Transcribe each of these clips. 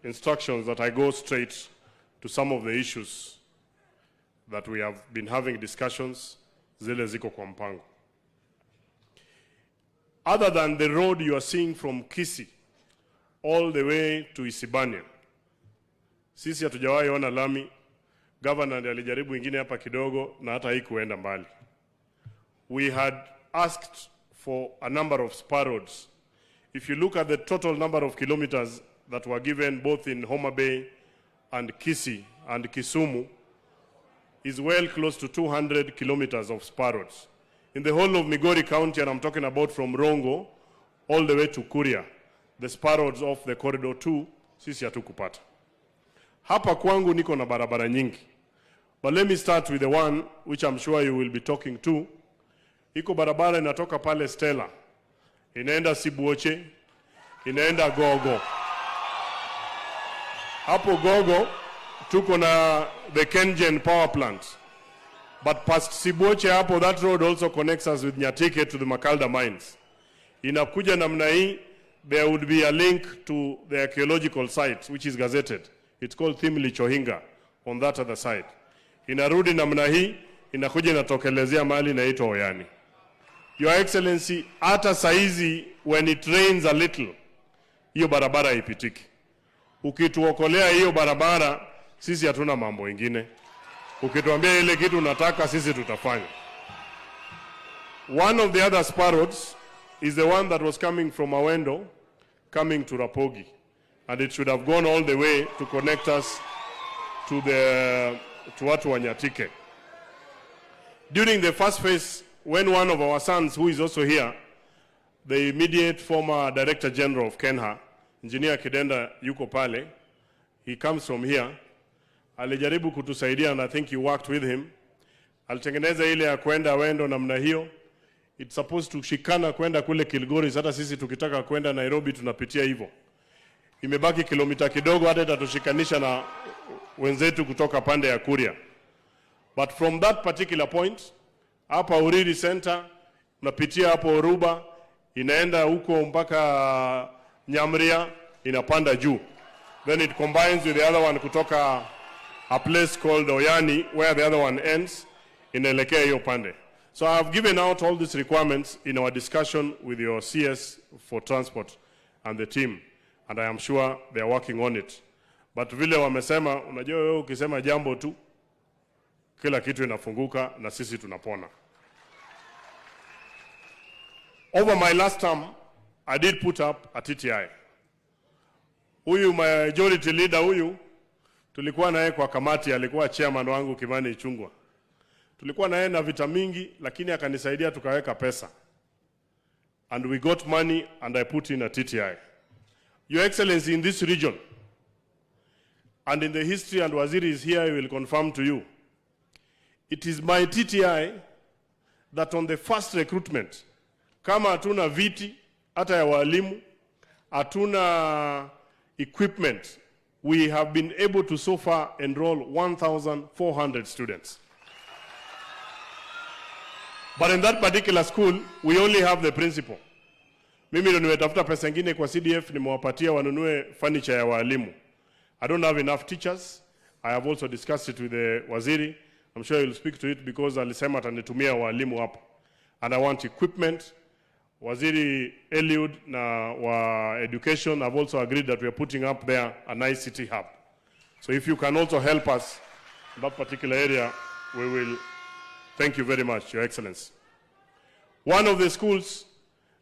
instructions that I go straight to some of the issues that we have been having discussions, zile ziko kwa mpango. Other than the road you are seeing from Kisii all the way to Isibania, sisi hatujawahi ona lami. Governor ndiye alijaribu ingine hapa kidogo na hata haikuenda mbali. We had asked for a number of spur roads. If you look at the total number of kilometers that were given both in Homa Bay and Kisii and Kisumu, is well close to 200 kilometers of spur roads. In the whole of Migori County, and I'm talking about from Rongo all the way to Kuria, the spur roads of the corridor 2, sisi hatukupata. Hapa kwangu niko na barabara nyingi. But let me start with the one which I'm sure you will be talking to. Iko barabara inatoka pale Stella, inaenda Sibuoche, inaenda Gogo. Hapo Gogo tuko na the Kengen power plant. But past Sibuoche hapo, that road also connects us with Nyatike to the Makalda mines. Inakuja namna hii, there would be a link to the archaeological site which is gazetted. It's called Thimli Chohinga on that other side. Inarudi namna hii, inakuja inatokelezea mahali inaitwa Oyani. Your Excellency, hata saizi when it rains a little, hiyo barabara haipitiki. Ukituokolea hiyo barabara, sisi hatuna mambo ingine. Ukituambia ile kitu unataka, sisi tutafanya. One of the other spur roads is the one that was coming from Awendo, coming to Rapogi. And it should have gone all the way to connect us to watu wa Nyatike. During the first phase, when one of our sons, who is also here, the immediate former Director General of Kenha, Engineer Kidenda yuko pale, he comes from here, alijaribu kutusaidia, and I think you worked with him. Alitengeneza ile ya kwenda Awendo namna hiyo. It's supposed to shikana kwenda kule Kilgori, hata sisi tukitaka kwenda Nairobi tunapitia hivyo. Imebaki kilomita kidogo hata itatushikanisha na wenzetu kutoka pande ya Kuria. But from that particular point, hapa Uriri Center, unapitia hapo Oruba, inaenda huko mpaka Nyamria, inapanda juu. Then it combines with the other one kutoka a place called Oyani, where the other one ends, inaelekea hiyo pande. So I have given out all these requirements in our discussion with your CS for transport and the team. And I am sure they are working on it. But vile wamesema, unajua wewe ukisema jambo tu, kila kitu inafunguka na sisi tunapona. Over my last term, I did put up a TTI. Huyu majority leader huyu, tulikuwa naye kwa kamati, alikuwa chairman wangu Kimani Ichungwa. Tulikuwa naye na vita mingi, lakini akanisaidia tukaweka pesa. And we got money and I put in a TTI. Your Excellency, in this region, and in the history, and Waziri is here, he will confirm to you, it is my TTI that on the first recruitment, kama hatuna viti, hata ya walimu, hatuna equipment, we have been able to so far enroll 1,400 students. But in that particular school, we only have the principal. Mimi ndo nimetafuta pesa nyingine kwa CDF, nimewapatia wanunue furniture ya walimu. I don't have enough teachers. I have also discussed it with the Waziri. I'm sure you'll speak to it because alisema atanitumia walimu hapo. And I want equipment. Waziri Eliud na wa education have also agreed that we are putting up there an ICT hub. So if you can also help us in that particular area, we will thank you very much, Your Excellency. One of the schools,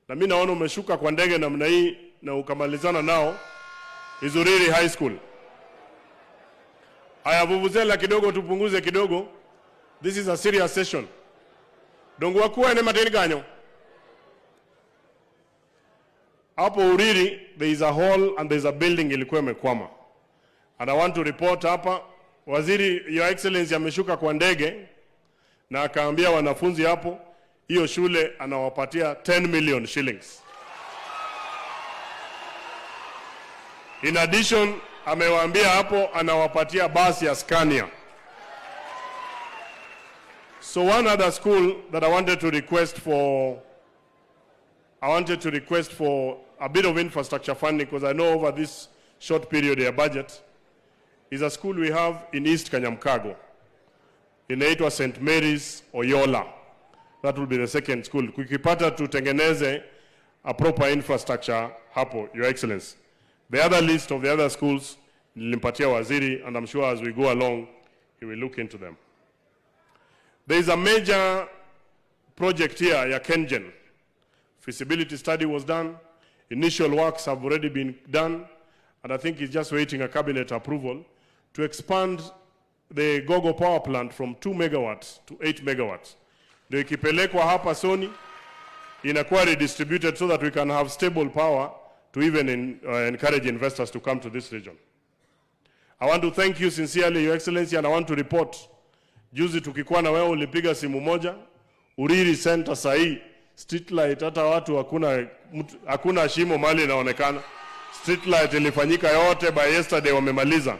na mimi naona umeshuka kwa ndege namna hii na ukamalizana nao, is Uriri High School. Aya vuvuzela kidogo tupunguze kidogo. This is a serious session. Dongo wakuwa ene mateni ganyo. Hapo Uriri, there is a hall and there is a building ilikuwa imekwama. And I want to report hapa, Waziri, Your Excellency ameshuka kwa ndege na akaambia wanafunzi hapo, hiyo shule anawapatia 10 million shillings. In addition, amewaambia hapo anawapatia basi ya Scania. So one other school that I wanted to request for a bit of infrastructure funding, because I know over this short period ya budget is a school we have in East Kanyamkago. Inaitwa St. Mary's Oyola. That will be the second school. Kukipata tutengeneze a proper infrastructure hapo, Your Excellency. The other list of the other schools, nilimpatia waziri, and I'm sure as we go along, he will look into them. There is a major project here, ya KenGen. Feasibility study was done. Initial works have already been done. And I think it's just waiting a cabinet approval to expand the Gogo power plant from 2 megawatts to 8 megawatts. Ndio ikipelekwa hapa Soni, inakuwa redistributed so that we can have stable power to even encourage investors to come to this region. I want to thank you sincerely, Your Excellency, and I want to report. Juzi tukikuwa na wewe ulipiga simu moja, Uriri Center sahi, street light, hata watu hakuna shimo mali inaonekana. Street light ilifanyika yote by yesterday wamemaliza.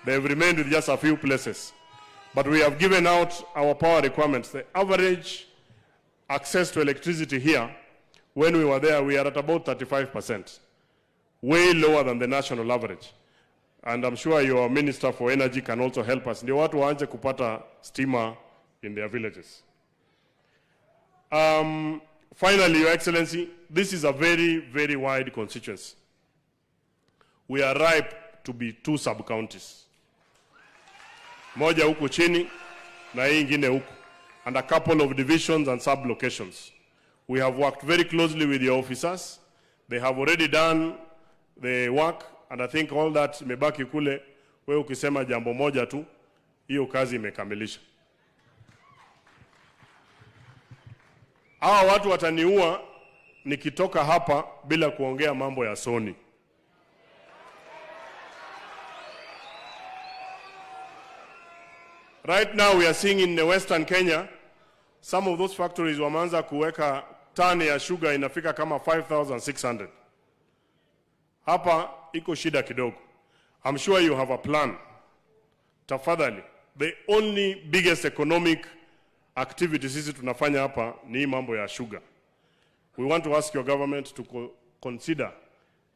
They have remained with just a few places. But we have given out our power requirements. The average access to electricity here, when we were there, we are at about 35%. Way lower than the national average. And I'm sure your Minister for Energy can also help us. Ndio watu waanze kupata stima in their villages. Finally, Your Excellency, this is a very, very wide constituency. We are ripe to be 2 sub-counties. Moja huku chini, na hii ingine huku. And a couple of divisions and sub-locations. We have worked very closely with your officers. They have already done the work, and I think all that imebaki kule, wewe ukisema jambo moja tu, hiyo kazi imekamilisha. Hawa watu wataniua nikitoka hapa bila kuongea mambo ya Soni. Right now we are seeing in the Western Kenya, some of those factories wameanza kuweka tani ya sugar inafika kama 5,600. Hapa iko shida kidogo. I'm sure you have a plan. Tafadhali, the only biggest economic activity sisi tunafanya hapa ni mambo ya sugar. We want to ask your government to consider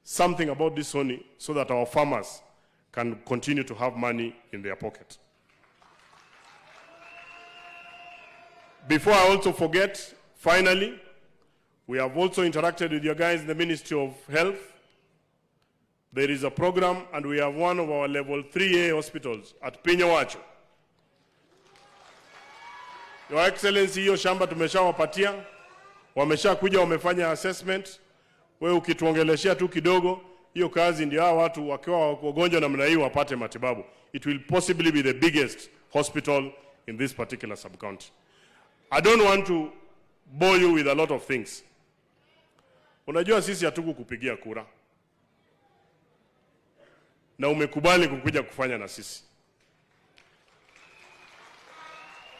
something about this only so that our farmers can continue to have money in their pocket. Before I also forget, finally, we have also interacted with your guys in the Ministry of Health. There is a program, and we have one of our level 3A hospitals at Pinyawacho. Your Excellency, hiyo shamba tumeshawapatia, wameshakuja wamefanya assessment. Wewe ukituongeleshia tu kidogo, hiyo kazi ndio hao watu wakiwa wagonjwa namna hii wapate matibabu. It will possibly be the biggest hospital in this particular sub-county. I don't want to bore you with a lot of things. Unajua sisi hatuku kupigia kura. Na umekubali kukuja kufanya na sisi.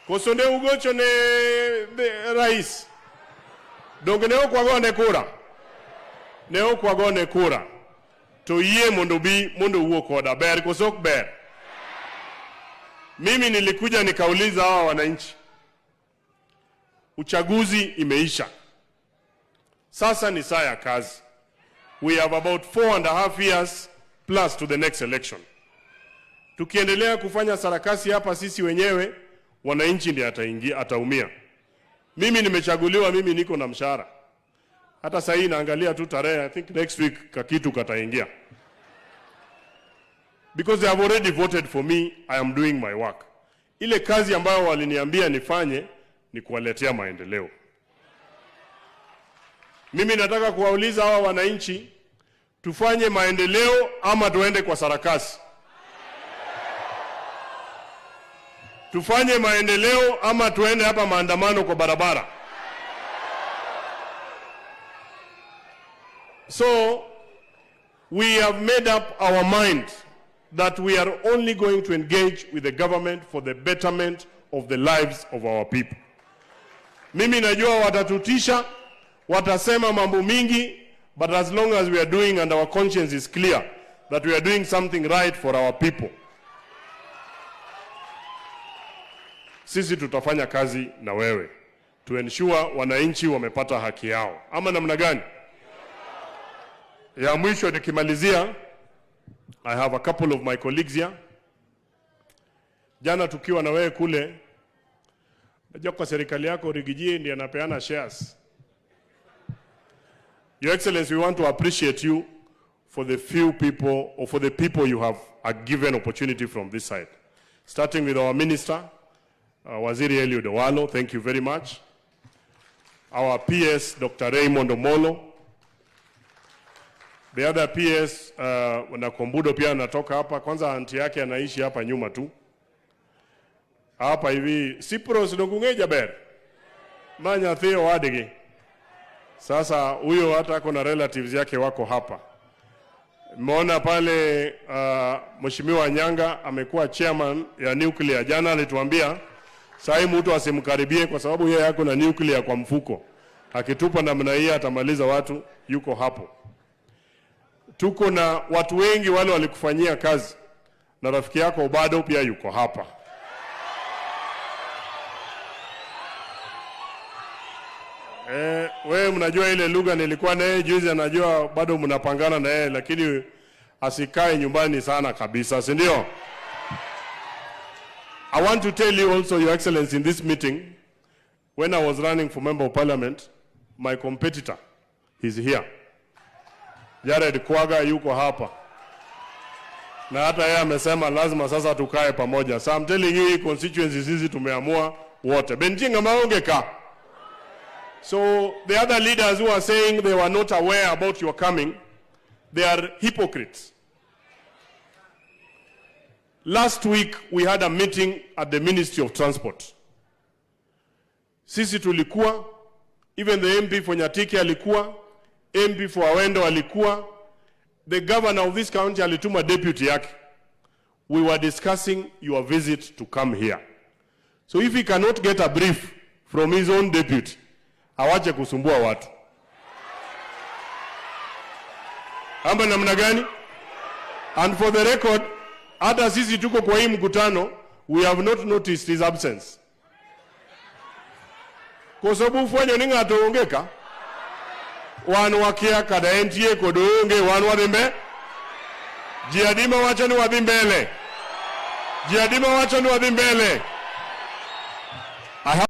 Kosonde ugocho ne rais. Donge neo kwa gone kura. Neo kwa gone kura. To iye mondo uo koda. Ber kosok ber. Mimi nilikuja nikauliza hawa wananchi. Uchaguzi imeisha. Sasa ni saa ya kazi. We have about 4.5 years plus to the next election. Tukiendelea kufanya sarakasi hapa sisi wenyewe, wananchi ndiye ataumia. Mimi nimechaguliwa, mimi niko na mshahara. Hata sasa hii naangalia tu tarehe, I think next week kakitu kataingia. Because they have already voted for me, I am doing my work. Ile kazi ambayo waliniambia nifanye ni kuwaletea maendeleo. Mimi nataka kuwauliza hawa wananchi, tufanye maendeleo ama tuende kwa sarakasi? Tufanye maendeleo ama tuende hapa maandamano kwa barabara? So we have made up our mind that we are only going to engage with the government for the betterment of the lives of our people. Mimi najua watatutisha, watasema mambo mingi, but as long as we are doing and our conscience is clear that we are doing something right for our people, sisi tutafanya kazi na wewe to ensure wananchi wamepata haki yao. Ama namna gani? Ya mwisho nikimalizia, I have a couple of my colleagues here. Jana tukiwa na wewe kule, najua kwa serikali yako Rigiji ndiye anapeana shares. Your Excellency, we want to appreciate you for the few people, or for the people you have given opportunity from this side. Starting with our Minister, Waziri Eliud Owalo, thank you very much. Our PS, Dr. Raymond Omolo. The other PS, Nakombudo pia anatoka hapa. Kwanza aunti yake anaishi hapa nyuma tu. Hapa hivi, Sipros Ngungeja ber. Manya Theo Wadege. Sasa huyo hata kuna relatives yake wako hapa. Mmeona pale Mheshimiwa Nyanga amekuwa chairman ya nuclear. Jana alituambia sasa mtu asimkaribie kwa sababu yeye yako na nuclear kwa mfuko. Akitupa namna hii atamaliza watu, yuko hapo. Tuko na watu wengi wale walikufanyia kazi, na rafiki yako bado pia yuko hapa. Wewe mnajua ile lugha nilikuwa naye juzi, anajua bado mnapangana na yeye, lakini asikae nyumbani sana kabisa, si ndio? I want to tell you also, Your Excellency, in this meeting, when I was running for Member of Parliament, my competitor is here. Jared Kwaga yuko hapa. Na hata yeye amesema lazima sasa tukae pamoja. So I'm telling you, constituencies hizi tumeamua wote. Benjinga maongeka. So the other leaders who are saying they were not aware about your coming, they are hypocrites. Last week we had a meeting at the Ministry of Transport. Sisi tulikuwa, even the MP for Nyatike alikuwa, MP for Awendo alikuwa, the governor of this county alituma deputy yake. We were discussing your visit to come here. So if he cannot get a brief from his own deputy, awache kusumbua watu. Amba namna gani? And for the record, hata sisi tuko kwa hii mkutano, we have not noticed his absence. Kwa sababu ufanye ninga atoongeka. Wanu wakia kada NTA kodonge wanu wadhimbe. Jiadima wacha ni wadhimbele. Jiadima wacha ni wadhimbele.